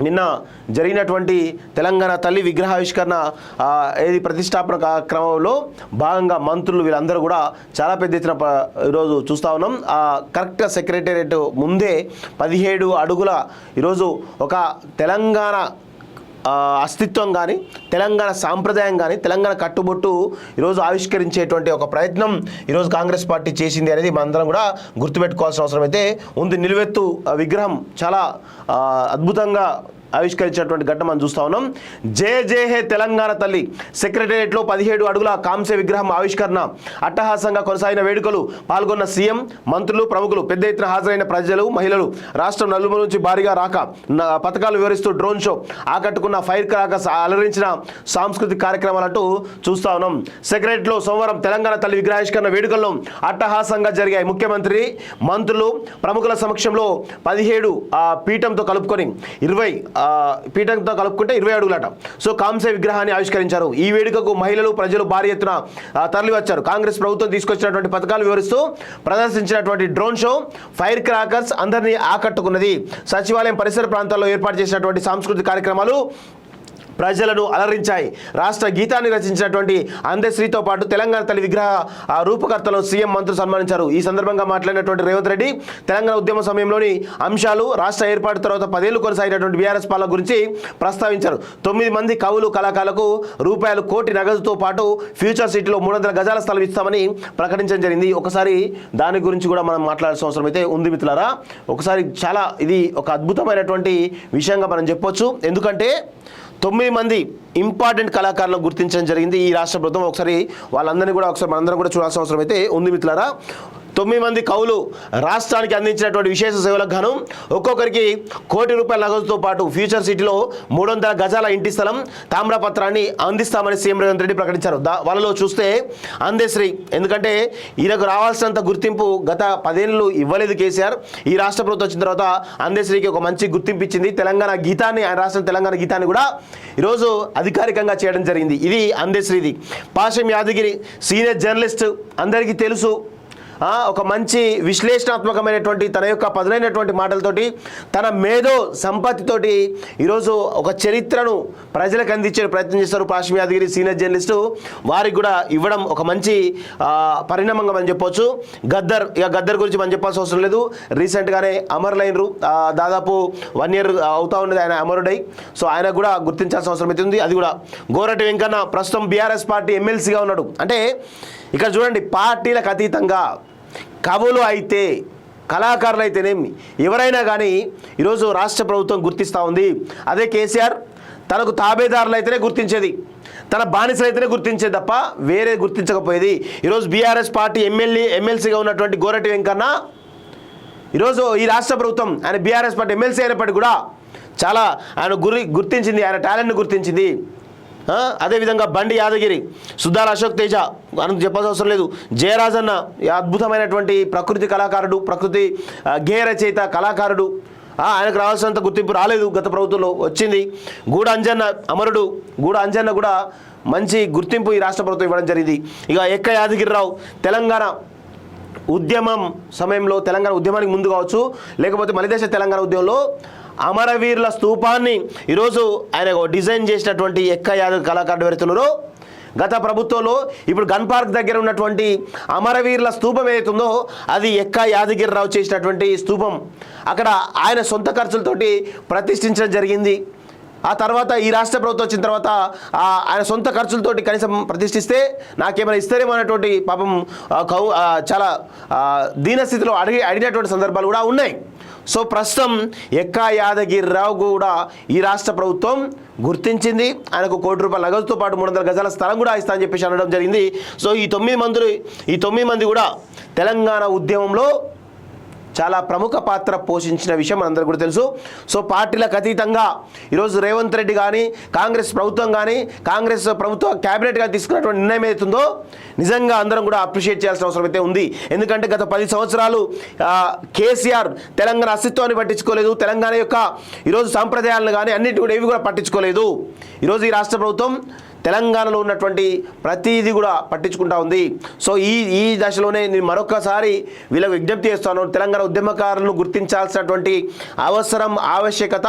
నిన్న జరిగినటువంటి తెలంగాణ తల్లి విగ్రహావిష్కరణ ఏది ప్రతిష్టాపన క్రమంలో భాగంగా మంత్రులు వీళ్ళందరూ కూడా చాలా పెద్ద ఎత్తున ఈరోజు చూస్తూ ఉన్నాం. కరెక్ట్గా సెక్రటేరియట్ ముందే 17 అడుగుల ఈరోజు ఒక తెలంగాణ అస్తిత్వం కానీ తెలంగాణ సాంప్రదాయం కానీ తెలంగాణ కట్టుబొట్టు ఈరోజు ఆవిష్కరించేటువంటి ఒక ప్రయత్నం ఈరోజు కాంగ్రెస్ పార్టీ చేసింది అనేది మనందరం కూడా గుర్తుపెట్టుకోవాల్సిన అవసరం అయితే ఉంది. నిలువెత్తు విగ్రహం చాలా అద్భుతంగా ఆవిష్కరించినటువంటి ఘట్టం మనం చూస్తూ ఉన్నాం. జయ జయ హే తెలంగాణ తల్లి సెక్రటేరియట్లో 17 అడుగుల కాంస్య విగ్రహం ఆవిష్కరణ అట్టహాసంగా కొనసాగిన వేడుకలు పాల్గొన్న సీఎం, మంత్రులు, ప్రముఖులు, పెద్ద ఎత్తున హాజరైన ప్రజలు, మహిళలు, రాష్ట్రం నలుమూల నుంచి భారీగా రాక పథకాలు వివరిస్తూ డ్రోన్ షో ఆకట్టుకున్న ఫైర్ క్రాకర్స్ అలరించిన సాంస్కృతిక కార్యక్రమాలంటూ చూస్తూ ఉన్నాం. సెక్రటరీలో సోమవారం తెలంగాణ తల్లి విగ్రహావిష్కరణ వేడుకల్లో అట్టహాసంగా జరిగాయి. ముఖ్యమంత్రి, మంత్రులు, ప్రముఖుల సమక్షంలో 17 పీఠంతో కలుపుకొని 20 అడుగులట. సో కాంస్య విగ్రహాన్ని ఆవిష్కరించారు. ఈ వేడుకకు మహిళలు, ప్రజలు భారీ ఎత్తున తరలివచ్చారు. కాంగ్రెస్ ప్రభుత్వం తీసుకొచ్చినటువంటి పథకాలు వివరిస్తూ ప్రదర్శించినటువంటి డ్రోన్ షో, ఫైర్ క్రాకర్స్ అందరినీ ఆకట్టుకున్నది. సచివాలయం పరిసర ప్రాంతాల్లో ఏర్పాటు చేసినటువంటి సాంస్కృతిక కార్యక్రమాలు ప్రజలను అలరించాయి. రాష్ట్ర గీతాన్ని రచించినటువంటి అందశ్రీతో పాటు తెలంగాణ తల్లి విగ్రహ రూపకర్తలను సీఎం, మంత్రులు సన్మానించారు. ఈ సందర్భంగా మాట్లాడినటువంటి రేవంత్ రెడ్డి తెలంగాణ ఉద్యమ సమయంలోని అంశాలు, రాష్ట్ర ఏర్పాటు తర్వాత 10 ఏళ్లు కొనసాగినటువంటి బీఆర్ఎస్ పాలన గురించి ప్రస్తావించారు. 9 మంది కవులు, కళాకారులకు రూపాయలు 1 కోటి నగదుతో పాటు ఫ్యూచర్ సిటీలో 300 గజాల స్థలం ఇస్తామని ప్రకటించడం జరిగింది. ఒకసారి దాని గురించి కూడా మనం మాట్లాడాల్సిన అవసరం అయితే ఉంది మిత్రులారా. ఒకసారి చాలా ఇది ఒక అద్భుతమైనటువంటి విషయంగా మనం చెప్పొచ్చు. ఎందుకంటే 9 మంది ఇంపార్టెంట్ కళాకారులను గుర్తించడం జరిగింది ఈ రాష్ట్ర ప్రభుత్వం. ఒకసారి వాళ్ళందరినీ కూడా మనందరం కూడా చూడాల్సిన అవసరం అయితే ఉంది మిత్రులారా. 9 మంది కవులు రాష్ట్రానికి అందించినటువంటి విశేష సేవలకు గాను ఒక్కొక్కరికి 1 కోటి రూపాయల నగదుతో పాటు ఫ్యూచర్ సిటీలో 300 గజాల ఇంటి స్థలం, తామ్రపత్రాన్ని అందిస్తామని సీఎం రేవంత్ రెడ్డి ప్రకటించారు. వాళ్ళలో చూస్తే అందశ్రీ, ఎందుకంటే ఈయనకు రావాల్సినంత గుర్తింపు గత 10 ఏళ్ళు ఇవ్వలేదు కేసీఆర్. ఈ రాష్ట్ర ప్రభుత్వం వచ్చిన తర్వాత అందశ్రీకి ఒక మంచి గుర్తింపు ఇచ్చింది. తెలంగాణ గీతాన్ని, ఆయన రాష్ట్రం తెలంగాణ గీతాన్ని కూడా ఈరోజు అధికారికంగా చేయడం జరిగింది. ఇది అందశ్రీది. పాషం యాదగిరి సీనియర్ జర్నలిస్ట్, అందరికీ తెలుసు. ఒక మంచి విశ్లేషణాత్మకమైనటువంటి తన యొక్క పదునైనటువంటి మాటలతోటి, తన మేధో సంపత్తితోటి ఈరోజు ఒక చరిత్రను ప్రజలకు అందించే ప్రయత్నం చేస్తారు పాషం యాదగిరి సీనియర్ జర్నలిస్టు. వారికి కూడా ఇవ్వడం ఒక మంచి పరిణామంగా మనం చెప్పవచ్చు. గద్దర్ గురించి మనం చెప్పాల్సిన అవసరం లేదు. రీసెంట్గానే అమరులైనరు, దాదాపు 1 year అవుతా ఉన్నది ఆయన అమరుడై. సో ఆయన కూడా గుర్తించాల్సిన అవసరం అయితే ఉంది. అది కూడా గోరటి వెంకన్న ప్రస్తుతం బీఆర్ఎస్ పార్టీ ఎమ్మెల్సీగా ఉన్నాడు. అంటే ఇక్కడ చూడండి, పార్టీలకు అతీతంగా కవులు అయితే, కళాకారులు అయితేనేమి, ఎవరైనా కానీ ఈరోజు రాష్ట్ర ప్రభుత్వం గుర్తిస్తూ ఉంది. అదే కేసీఆర్ తనకు తాబేదారులు అయితేనే గుర్తించేది, తన బానిసలు అయితేనే గుర్తించేది తప్ప వేరే గుర్తించకపోయేది. ఈరోజు బీఆర్ఎస్ పార్టీ ఎమ్మెల్సీగా ఉన్నటువంటి గోరటి వెంకన్న ఈరోజు ఈ రాష్ట్ర ప్రభుత్వం ఆయన బీఆర్ఎస్ పార్టీ ఎమ్మెల్సీ అయినప్పటికీ కూడా చాలా ఆయన గుర్తించింది, ఆయన టాలెంట్ని గుర్తించింది. అదేవిధంగా బండి యాదగిరి, సుద్దాల అశోక్ తేజ అని చెప్పాల్సిన అవసరం లేదు. జయరాజన్న అద్భుతమైనటువంటి ప్రకృతి కళాకారుడు, ప్రకృతి గేయ రచయిత, కళాకారుడు. ఆయనకు రావాల్సినంత గుర్తింపు రాలేదు, గత ప్రభుత్వంలో వచ్చింది. గూడ అంజన్న అమరుడు, గూడ అంజన్న కూడా మంచి గుర్తింపు ఈ రాష్ట్ర ప్రభుత్వం ఇవ్వడం జరిగింది. ఇక ఎక్క యాదగిరిరావు తెలంగాణ ఉద్యమం సమయంలో, తెలంగాణ ఉద్యమానికి ముందు కావచ్చు, లేకపోతే మలిదేశ తెలంగాణ ఉద్యమంలో అమరవీరుల స్తూపాన్ని ఈరోజు ఆయన డిజైన్ చేసినటువంటి ఎక్క యాదవ్ కళాకారుడు ఎవరైతున్నారో, గత ప్రభుత్వంలో ఇప్పుడు గన్ పార్క్ దగ్గర ఉన్నటువంటి అమరవీరుల స్తూపం ఏదైతుందో అది ఎక్క యాదగిరిరావు చేసినటువంటి స్తూపం. అక్కడ ఆయన సొంత ఖర్చులతోటి ప్రతిష్ఠించడం జరిగింది. ఆ తర్వాత ఈ రాష్ట్ర ప్రభుత్వం వచ్చిన తర్వాత ఆయన సొంత ఖర్చులతోటి కనీసం ప్రతిష్ఠిస్తే నాకేమైనా ఇస్తారేమో అనేటువంటి పాపం చాలా దీనస్థితిలో అడిగినటువంటి సందర్భాలు కూడా ఉన్నాయి. సో ప్రస్తుతం ఎక్క యాదగిరిరావు కూడా ఈ రాష్ట్ర ప్రభుత్వం గుర్తించింది. ఆయనకు 1 కోటి రూపాయల నగదుతో పాటు 300 గజాల స్థలం కూడా ఇస్తా అని చెప్పేసి అనడం జరిగింది. సో ఈ 9 మంది కూడా తెలంగాణ ఉద్యమంలో చాలా ప్రముఖ పాత్ర పోషించిన విషయం మనందరికీ కూడా తెలుసు. సో పార్టీలకు అతీతంగా ఈరోజు రేవంత్ రెడ్డి కానీ, కాంగ్రెస్ ప్రభుత్వం కానీ, కాంగ్రెస్ ప్రభుత్వ క్యాబినెట్ కానీ తీసుకున్నటువంటి నిర్ణయం ఏదైతుందో నిజంగా అందరం కూడా అప్రిషియేట్ చేయాల్సిన అవసరం అయితే ఉంది. ఎందుకంటే గత 10 సంవత్సరాలు కేసీఆర్ తెలంగాణ అస్తిత్వాన్ని పట్టించుకోలేదు, తెలంగాణ యొక్క ఈరోజు సాంప్రదాయాలను కానీ అన్నిటి కూడా ఏవి కూడా పట్టించుకోలేదు. ఈరోజు ఈ రాష్ట్ర ప్రభుత్వం తెలంగాణలో ఉన్నటువంటి ప్రతిదీ కూడా పట్టించుకుంటా ఉంది. సో ఈ దశలోనే నేను మరొకసారి వీళ్ళకు విజ్ఞప్తి చేస్తాను. తెలంగాణ ఉద్యమకారులను గుర్తించాల్సినటువంటి అవసరం, ఆవశ్యకత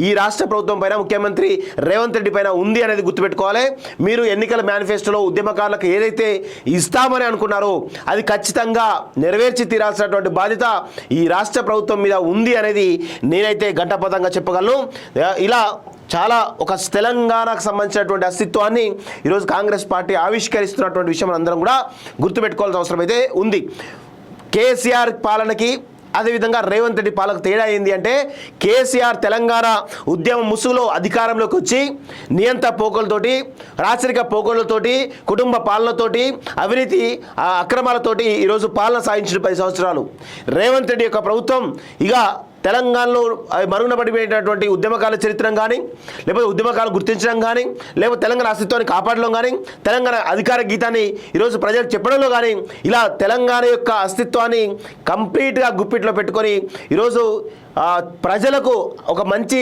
ఈ రాష్ట్ర ప్రభుత్వం పైన, ముఖ్యమంత్రి రేవంత్ రెడ్డి పైన ఉంది అనేది గుర్తుపెట్టుకోవాలి. మీరు ఎన్నికల మేనిఫెస్టోలో ఉద్యమకారులకు ఏదైతే ఇస్తామని అనుకున్నారో అది ఖచ్చితంగా నెరవేర్చి తీరాల్సినటువంటి బాధ్యత ఈ రాష్ట్ర ప్రభుత్వం మీద ఉంది అనేది నేనైతే ఘంటాపథంగా చెప్పగలను. ఇలా చాలా ఒక తెలంగాణకు సంబంధించినటువంటి అస్తిత్వాన్ని ఈరోజు కాంగ్రెస్ పార్టీ ఆవిష్కరిస్తున్నటువంటి విషయం అందరం కూడా గుర్తుపెట్టుకోవాల్సిన అవసరం అయితే ఉంది. కేసీఆర్ పాలనకి అదేవిధంగా రేవంత్ రెడ్డి పాలనకు తేడా ఏంది అంటే, కేసీఆర్ తెలంగాణ ఉద్యమ ముసుగులో అధికారంలోకి వచ్చి నియంత పోకలతోటి, రాచరిక పోకలతోటి, కుటుంబ పాలనతోటి, అవినీతి అక్రమాలతోటి ఈరోజు పాలన సాగించిన 10 సంవత్సరాలు. రేవంత్ రెడ్డి యొక్క ప్రభుత్వం ఇక తెలంగాణలో మరుగున పడిపోయినటువంటి ఉద్యమకాల చరిత్ర కానీ, లేకపోతే ఉద్యమకాలు గుర్తించడం కానీ, లేకపోతే తెలంగాణ అస్తిత్వాన్ని కాపాడడం కానీ, తెలంగాణ అధికార గీతాన్ని ఈరోజు ప్రజలకు చెప్పడంలో కానీ, ఇలా తెలంగాణ యొక్క అస్తిత్వాన్ని కంప్లీట్గా గుప్పిట్లో పెట్టుకొని ఈరోజు ప్రజలకు ఒక మంచి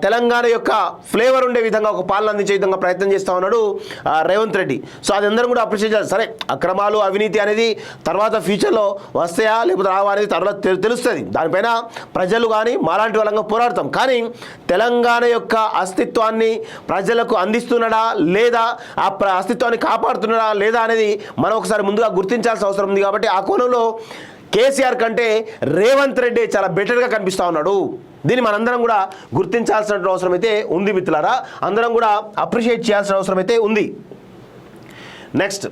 తెలంగాణ యొక్క ఫ్లేవర్ ఉండే విధంగా ఒక పాలన అందించే విధంగా ప్రయత్నం చేస్తూ ఉన్నాడు రేవంత్ రెడ్డి. సో అది అందరం కూడా అప్రిషియేట్ చేయాలి. సరే, అక్రమాలు అవినీతి అనేది తర్వాత ఫ్యూచర్లో వస్తాయా లేకపోతే రావా అనేది తర్వాత తెలుస్తుంది. దానిపైన ప్రజలు కానీ మాలాంటి వాళ్ళంగా పోరాడతాం. కానీ తెలంగాణ యొక్క అస్తిత్వాన్ని ప్రజలకు అందిస్తున్నాడా లేదా, ఆ అస్తిత్వాన్ని కాపాడుతున్నాడా లేదా అనేది మనం ఒకసారి ముందుగా గుర్తించాల్సిన అవసరం ఉంది. కాబట్టి ఆ కోణంలో కేసీఆర్ కంటే రేవంత్ రెడ్డి చాలా బెటర్గా కనిపిస్తూ ఉన్నాడు. దీన్ని మనందరం కూడా గుర్తించాల్సిన అవసరం అయితే ఉంది మిత్రులారా. అందరం కూడా అప్రిషియేట్ చేయాల్సిన అవసరం అయితే ఉంది. నెక్స్ట్,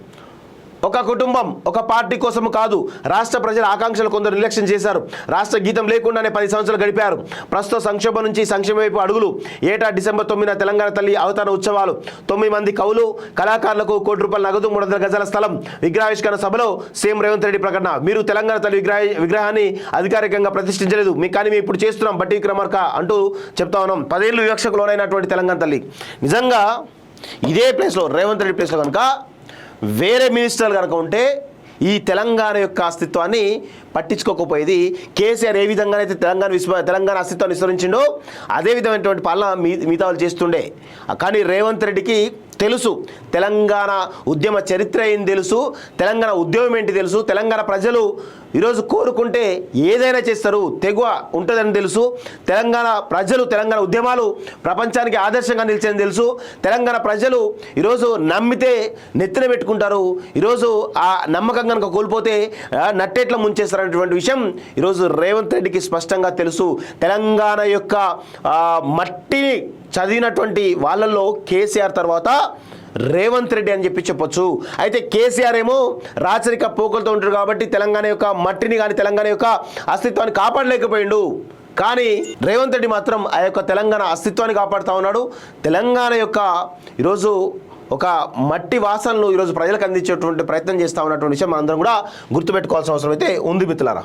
ఒక కుటుంబం ఒక పార్టీ కోసము కాదు, రాష్ట్ర ప్రజల ఆకాంక్షలు కొందరు నిర్లక్ష్యం చేశారు. రాష్ట్ర గీతం లేకుండానే 10 సంవత్సరాలు గడిపారు. ప్రస్తుత సంక్షోభం నుంచి సంక్షేమ వైపు అడుగులు. ఏటా డిసెంబర్ 9న తెలంగాణ తల్లి అవతరణ ఉత్సవాలు. 9 మంది కవులు కళాకారులకు ₹1 కోటి నగదు, 300 గజాల స్థలం. విగ్రహావిష్కరణ సభలో సీఎం రేవంత్ రెడ్డి ప్రకటన. మీరు తెలంగాణ తల్లి విగ్రహాన్ని అధికారికంగా ప్రతిష్ఠించలేదు, కానీ మేము ఇప్పుడు చేస్తున్నాం బట్టి విక్రమార్క అంటూ చెప్తా ఉన్నాం. 10 ఏళ్ళు వివక్షకు లోనైనటువంటి తెలంగాణ తల్లి. నిజంగా ఇదే ప్లేస్లో, రేవంత్ రెడ్డి ప్లేస్లో కనుక వేరే మినిస్టర్లు కనుక ఉంటే ఈ తెలంగాణ యొక్క అస్తిత్వాన్ని పట్టించుకోకపోయేది. కేసీఆర్ ఏ విధంగా అయితే తెలంగాణ అస్తిత్వాన్ని విస్తరించిండో అదే విధమైనటువంటి పాలన మిగతా వాళ్ళు చేస్తుండే. కానీ రేవంత్ రెడ్డికి తెలుసు తెలంగాణ ఉద్యమ చరిత్ర ఏం తెలుసు, తెలంగాణ ఉద్యమం ఏంటి తెలుసు, తెలంగాణ ప్రజలు ఈరోజు కోరుకుంటే ఏదైనా చేస్తారు, తెగువ ఉంటుందని తెలుసు, తెలంగాణ ప్రజలు తెలంగాణ ఉద్యమాలు ప్రపంచానికి ఆదర్శంగా నిలిచేదని తెలుసు, తెలంగాణ ప్రజలు ఈరోజు నమ్మితే నెత్తిన పెట్టుకుంటారు, ఈరోజు ఆ నమ్మకం కనుక కోల్పోతే నట్టేట్లా ముంచేస్తారనేటువంటి విషయం ఈరోజు రేవంత్ రెడ్డికి స్పష్టంగా తెలుసు. తెలంగాణ యొక్క మట్టిని చదివినటువంటి వాళ్ళల్లో కేసీఆర్ తర్వాత రేవంత్ రెడ్డి అని చెప్పొచ్చు. అయితే కేసీఆర్ ఏమో రాచరిక పోకలతో ఉంటాడు కాబట్టి తెలంగాణ యొక్క మట్టిని కానీ తెలంగాణ యొక్క అస్తిత్వాన్ని కాపాడలేకపోయిండు. కానీ రేవంత్ రెడ్డి మాత్రం ఆ యొక్క తెలంగాణ అస్తిత్వాన్ని కాపాడుతూ ఉన్నాడు. తెలంగాణ యొక్క ఈరోజు ఒక మట్టి వాసనలు ఈరోజు ప్రజలకు అందించేటువంటి ప్రయత్నం చేస్తూ ఉన్నటువంటి విషయం మనందరం కూడా గుర్తుపెట్టుకోవాల్సిన అవసరం అయితే ఉంది మిత్రులారా.